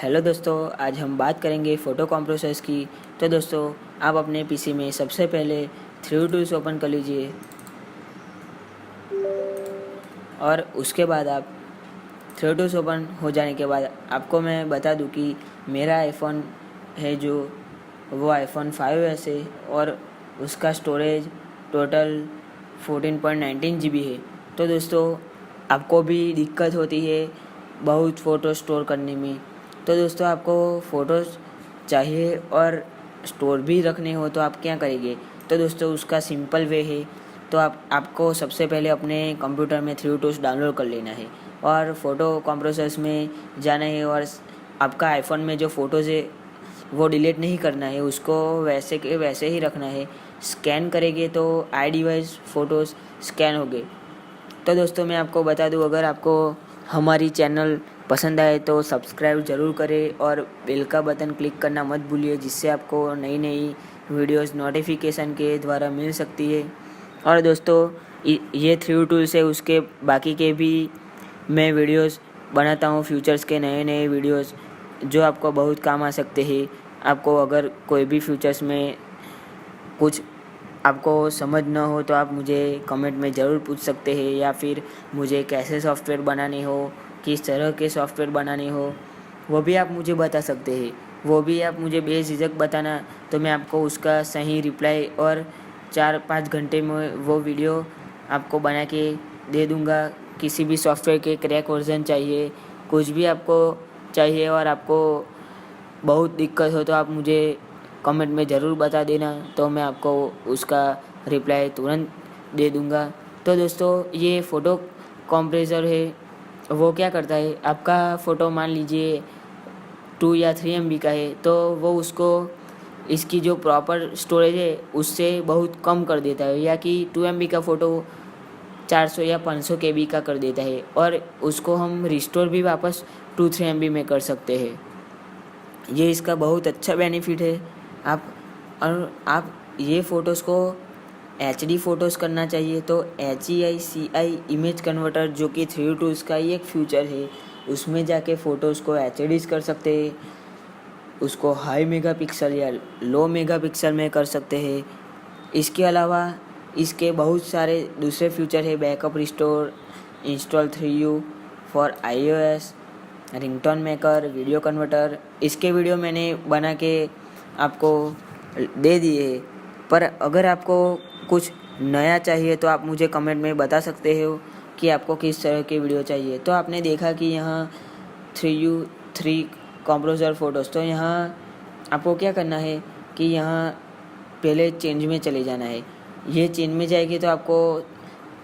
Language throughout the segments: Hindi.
हेलो दोस्तों, आज हम बात करेंगे फ़ोटो कॉम्प्रेसर्स की। तो दोस्तों, आप अपने पीसी में सबसे पहले 3utools ओपन कर लीजिए और उसके बाद आप 3utools ओपन हो जाने के बाद आपको मैं बता दूं कि मेरा आईफोन है जो वो आईफोन 5s है और उसका स्टोरेज टोटल 14.19 GB है। तो दोस्तों, आपको भी दिक्कत होती है बहुत फ़ोटो स्टोर करने में। तो दोस्तों, आपको फ़ोटोज़ चाहिए और स्टोर भी रखने हो तो आप क्या करेंगे? तो दोस्तों, उसका सिंपल वे है। तो आपको सबसे पहले अपने कंप्यूटर में 3utools डाउनलोड कर लेना है और फ़ोटो कंप्रेसर्स में जाना है और आपका आईफोन में जो फ़ोटोज़ है वो डिलीट नहीं करना है, उसको वैसे के वैसे ही रखना है। स्कैन करेंगे तो आई डिवाइस फ़ोटोज़ स्कैन हो गए। तो दोस्तों, मैं आपको बता दूं, अगर आपको हमारी चैनल पसंद आए तो सब्सक्राइब ज़रूर करें और बेल का बटन क्लिक करना मत भूलिए, जिससे आपको नई नई वीडियोस नोटिफिकेशन के द्वारा मिल सकती है। और दोस्तों, ये 3utools है, उसके बाकी के भी मैं वीडियोस बनाता हूँ, फ्यूचर्स के नए नए वीडियोस जो आपको बहुत काम आ सकते हैं। आपको अगर कोई भी फ्यूचर्स में कुछ आपको समझ न हो तो आप मुझे कमेंट में ज़रूर पूछ सकते हैं, या फिर मुझे कैसे सॉफ्टवेयर बनाने हो, किस तरह के सॉफ्टवेयर बनाने हो, वो भी आप मुझे बता सकते हैं। वो भी आप मुझे बेझिझक बताना, तो मैं आपको उसका सही रिप्लाई और 4-5 घंटे में वो वीडियो आपको बना के दे दूँगा। किसी भी सॉफ्टवेयर के क्रैक वर्जन चाहिए, कुछ भी आपको चाहिए और आपको बहुत दिक्कत हो तो आप मुझे कमेंट में ज़रूर बता देना, तो मैं आपको उसका रिप्लाई तुरंत दे दूँगा। तो दोस्तों, ये फ़ोटो कंप्रेसर है, वो क्या करता है, आपका फ़ोटो मान लीजिए 2 या 3 MB का है तो वो उसको इसकी जो प्रॉपर स्टोरेज है उससे बहुत कम कर देता है, या कि 2 MB का फ़ोटो 400 या 500 KB का कर देता है और उसको हम रिस्टोर भी वापस 2-3 MB में कर सकते हैं। ये इसका बहुत अच्छा बेनिफिट है। आप ये फ़ोटोज़ को HD फ़ोटोज़ करना चाहिए तो HEICI इमेज कन्वर्टर, जो कि 3utools का ही एक फीचर है, उसमें जाके फ़ोटोज़ को HDs कर सकते हैं। उसको हाई मेगापिक्सल या लो मेगापिक्सल में कर सकते हैं। इसके अलावा इसके बहुत सारे दूसरे फीचर है, backup restore, install 3U for iOS, ringtone maker, video converter. इसके वीडियो मैंने बना के आपको दे दिए, पर अगर आपको कुछ नया चाहिए तो आप मुझे कमेंट में बता सकते हो कि आपको किस तरह के वीडियो चाहिए। तो आपने देखा कि यहाँ 3 कंप्रेसर फ़ोटोज़, तो यहाँ आपको क्या करना है कि यहाँ पहले चेंज में चले जाना है। ये चेंज में जाएगी तो आपको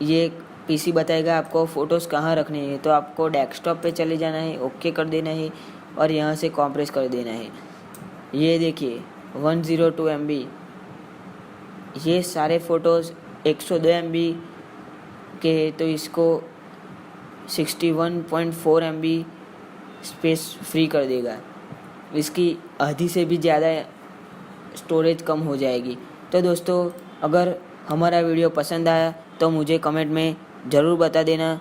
ये पीसी बताएगा आपको फ़ोटोज़ कहाँ रखने हैं, तो आपको डेस्कटॉप पे चले जाना है, ओके कर देना है और यहाँ से कॉम्प्रेस कर देना है। ये देखिए 102 MB, ये सारे फ़ोटोज़ 102 MB के हैं, तो इसको 61.4 MB स्पेस फ्री कर देगा। इसकी आधी से भी ज़्यादा स्टोरेज कम हो जाएगी। तो दोस्तों, अगर हमारा वीडियो पसंद आया तो मुझे कमेंट में ज़रूर बता देना।